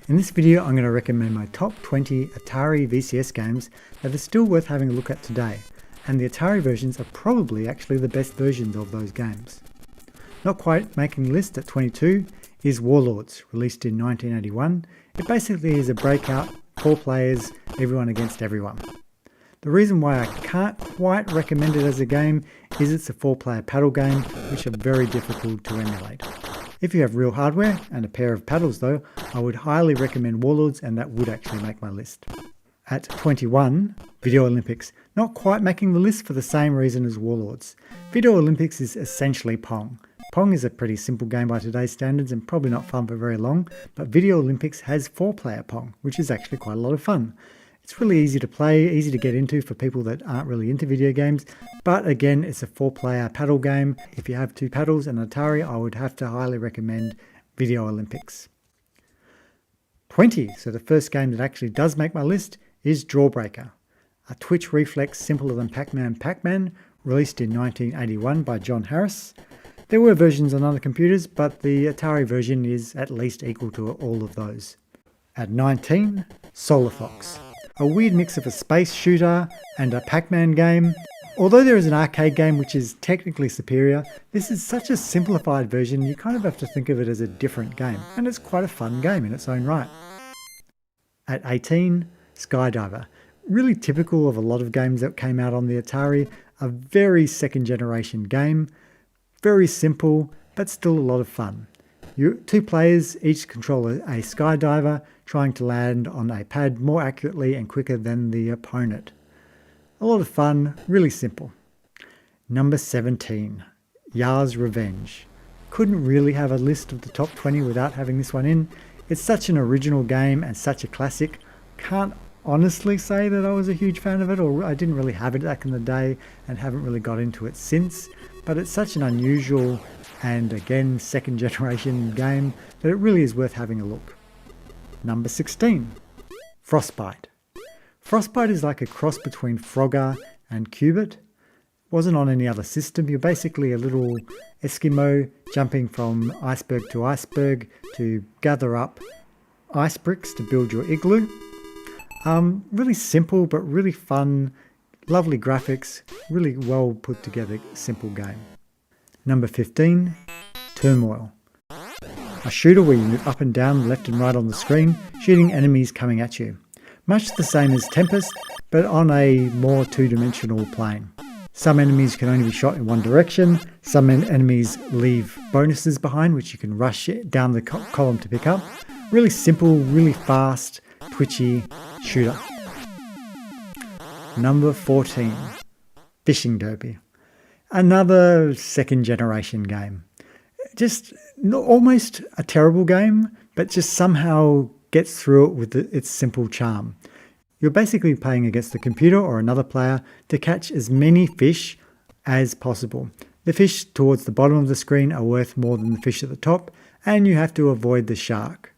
In this video I'm going to recommend my top 20 Atari VCS games that are still worth having a look at today, and the Atari versions are probably actually the best versions of those games. Not quite making the list at 22 is Warlords, released in 1981. It basically is a breakout, 4 players, everyone against everyone. The reason why I can't quite recommend it as a game is it's a 4-player paddle game, which are very difficult to emulate. If you have real hardware and a pair of paddles though, I would highly recommend Warlords, and that would actually make my list. At 21, Video Olympics, not quite making the list for the same reason as Warlords. Video Olympics is essentially Pong. Pong is a pretty simple game by today's standards and probably not fun for very long, but Video Olympics has 4-player Pong, which is actually quite a lot of fun. It's really easy to play, easy to get into for people that aren't really into video games, but again, it's a 4-player paddle game. If you have 2 paddles and Atari, I would have to highly recommend Video Olympics. 20, so the first game that actually does make my list is Jawbreaker, a Twitch reflex simpler than Pac-Man, released in 1981 by John Harris. There were versions on other computers, but the Atari version is at least equal to all of those. At 19, Solar Fox, a weird mix of a space shooter and a Pac-Man game. Although there is an arcade game which is technically superior, this is such a simplified version you kind of have to think of it as a different game, and it's quite a fun game in its own right. At 18, Skydiver, really typical of a lot of games that came out on the Atari, a very second generation game, very simple but still a lot of fun. 2 players each control a skydiver trying to land on a pad more accurately and quicker than the opponent. A lot of fun, really simple. Number 17, Yar's Revenge. Couldn't really have a list of the top 20 without having this one in. It's such an original game and such a classic. Can't honestly say that I was a huge fan of it, or I didn't really have it back in the day and haven't really got into it since, but it's such an unusual and again second generation game that it really is worth having a look. Number 16, Frostbite. Frostbite is like a cross between Frogger and Qubit. Wasn't on any other system. You're basically a little Eskimo jumping from iceberg to gather up ice bricks to build your igloo. Really simple but really fun, lovely graphics, really well put together simple game. Number 15, Turmoil. A shooter where you move up and down, left and right on the screen, shooting enemies coming at you. Much the same as Tempest, but on a more 2-dimensional plane. Some enemies can only be shot in one direction, some enemies leave bonuses behind which you can rush down the column to pick up. Really simple, really fast, twitchy shooter. Number 14, Fishing Derby. Another second generation game. Just almost a terrible game, but just somehow gets through it with its simple charm. You're basically playing against the computer or another player to catch as many fish as possible. The fish towards the bottom of the screen are worth more than the fish at the top, and you have to avoid the shark.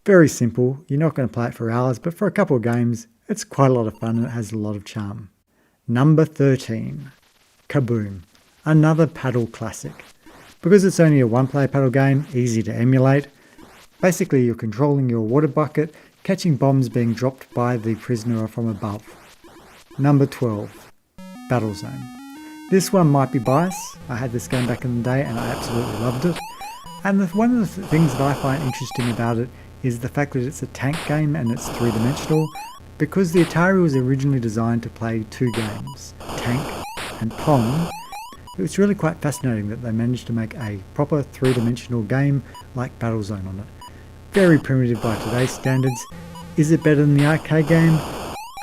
Very simple. You're not going to play it for hours, but for a couple of games, it's quite a lot of fun and it has a lot of charm. Number 13, Kaboom. Another paddle classic. Because it's only a 1-player paddle game, easy to emulate. Basically, you're controlling your water bucket, catching bombs being dropped by the prisoner from above. Number 12, Battlezone. This one might be biased. I had this game back in the day and I absolutely loved it. And one of the things that I find interesting about it is the fact that it's a tank game and it's 3-dimensional. Because the Atari was originally designed to play 2 games, Tank and Pong, it's really quite fascinating that they managed to make a proper 3-dimensional game like Battlezone on it. Very primitive by today's standards. Is it better than the arcade game?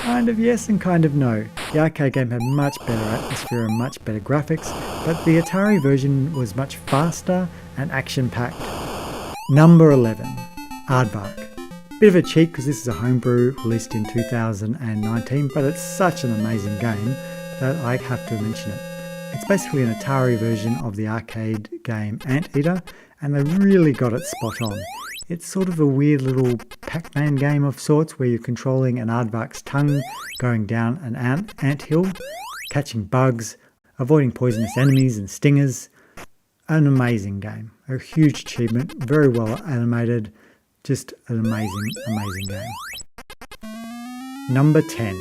Kind of yes and kind of no. The arcade game had much better atmosphere and much better graphics, but the Atari version was much faster and action-packed. Number 11, Aardvark. Bit of a cheat because this is a homebrew released in 2019, but it's such an amazing game that I have to mention it. It's basically an Atari version of the arcade game Anteater, and they really got it spot on. It's sort of a weird little Pac-Man game of sorts where you're controlling an aardvark's tongue going down an anthill, catching bugs, avoiding poisonous enemies and stingers. An amazing game. A huge achievement, very well animated, Just an amazing, amazing game. Number 10,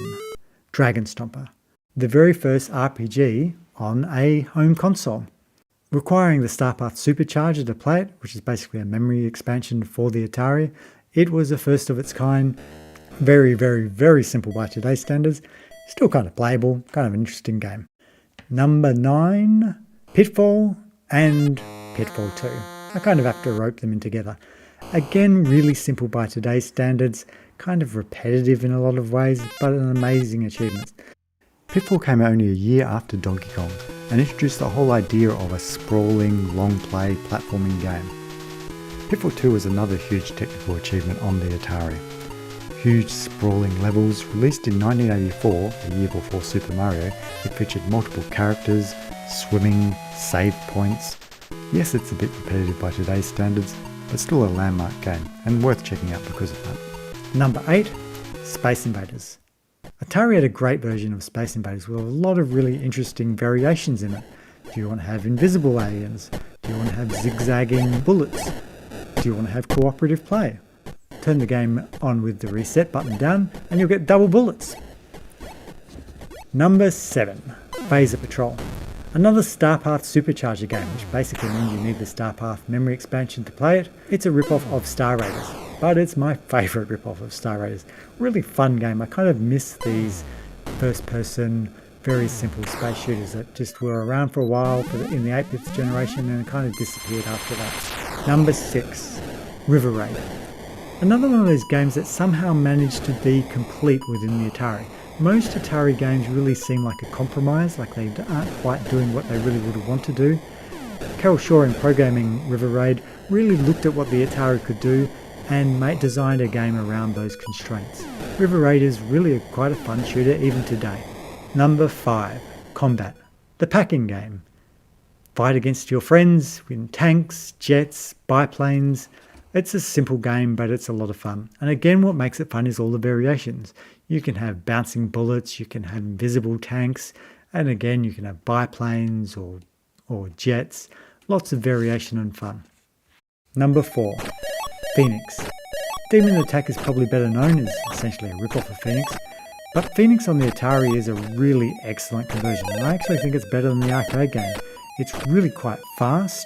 Dragon Stomper, the very first RPG on a home console. Requiring the Starpath Supercharger to play it, which is basically a memory expansion for the Atari, it was the first of its kind. Very, very, very simple by today's standards. Still kind of playable, kind of an interesting game. Number 9, Pitfall and Pitfall 2. I kind of have to rope them in together. Again, really simple by today's standards, kind of repetitive in a lot of ways, but an amazing achievement. Pitfall came out only a year after Donkey Kong and introduced the whole idea of a sprawling, long-play platforming game. Pitfall 2 was another huge technical achievement on the Atari. Huge sprawling levels, released in 1984, a year before Super Mario, it featured multiple characters, swimming, save points. Yes, it's a bit repetitive by today's standards, but still a landmark game and worth checking out because of that. Number 8, Space Invaders. Atari had a great version of Space Invaders with a lot of really interesting variations in it. Do you want to have invisible aliens? Do you want to have zigzagging bullets? Do you want to have cooperative play? Turn the game on with the reset button down and you'll get double bullets. Number 7, Phaser Patrol. Another Starpath Supercharger game, which basically means you need the Starpath memory expansion to play it. It's a rip-off of Star Raiders, but it's my favourite rip-off of Star Raiders. Really fun game. I kind of miss these first-person, very simple space shooters that just were around for a while in the 8-bit generation and kind of disappeared after that. Number 6, River Raid. Another one of those games that somehow managed to be complete within the Atari. Most Atari games really seem like a compromise, like they aren't quite doing what they really would want to do. Carol Shaw, in programming River Raid, really looked at what the Atari could do and designed a game around those constraints. River Raid is really quite a fun shooter even today. Number 5, Combat, the packing game. Fight against your friends in tanks, jets, biplanes. It's a simple game, but it's a lot of fun. And again, what makes it fun is all the variations. You can have bouncing bullets, you can have invisible tanks, and again, you can have biplanes or jets. Lots of variation and fun. Number 4, Phoenix. Demon Attack is probably better known as essentially a rip-off of Phoenix, but Phoenix on the Atari is a really excellent conversion, and I actually think it's better than the arcade game. It's really quite fast.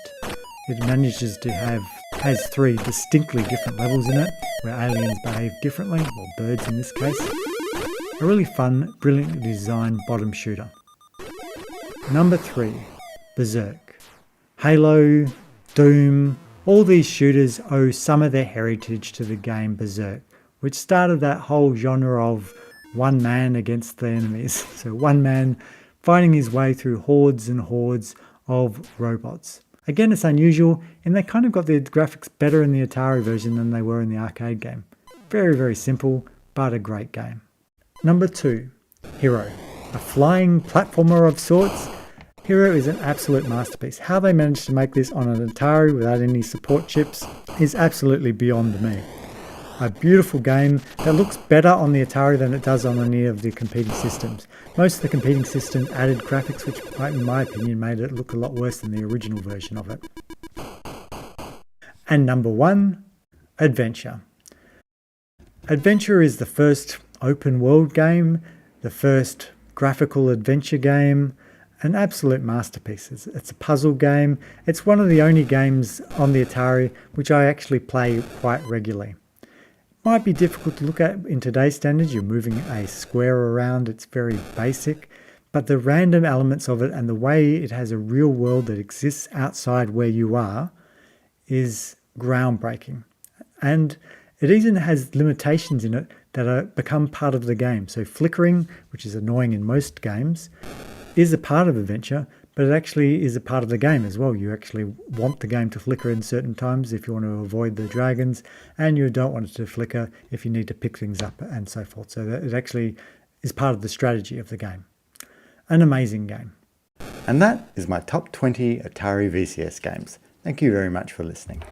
It manages to has 3 distinctly different levels in it, where aliens behave differently, or birds in this case. A really fun, brilliantly designed bottom shooter. Number 3, Berserk. Halo, Doom, all these shooters owe some of their heritage to the game Berserk, which started that whole genre of one man against the enemies. So one man fighting his way through hordes and hordes of robots. Again, it's unusual, and they kind of got the graphics better in the Atari version than they were in the arcade game. Very, very simple, but a great game. Number 2, Hero. A flying platformer of sorts. Hero is an absolute masterpiece. How they managed to make this on an Atari without any support chips is absolutely beyond me. A beautiful game that looks better on the Atari than it does on any of the competing systems. Most of the competing systems added graphics which, in my opinion, made it look a lot worse than the original version of it. And number 1, Adventure. Adventure is the first open world game, the first graphical adventure game, an absolute masterpiece. It's a puzzle game. It's one of the only games on the Atari which I actually play quite regularly. Might be difficult to look at in today's standards. You're moving a square around, it's very basic, but the random elements of it and the way it has a real world that exists outside where you are is groundbreaking. And it even has limitations in it that become part of the game. So flickering, which is annoying in most games, is a part of Adventure, but it actually is a part of the game as well. You actually want the game to flicker in certain times if you want to avoid the dragons, and you don't want it to flicker if you need to pick things up and so forth. So that it actually is part of the strategy of the game. An amazing game. And that is my top 20 Atari VCS games. Thank you very much for listening.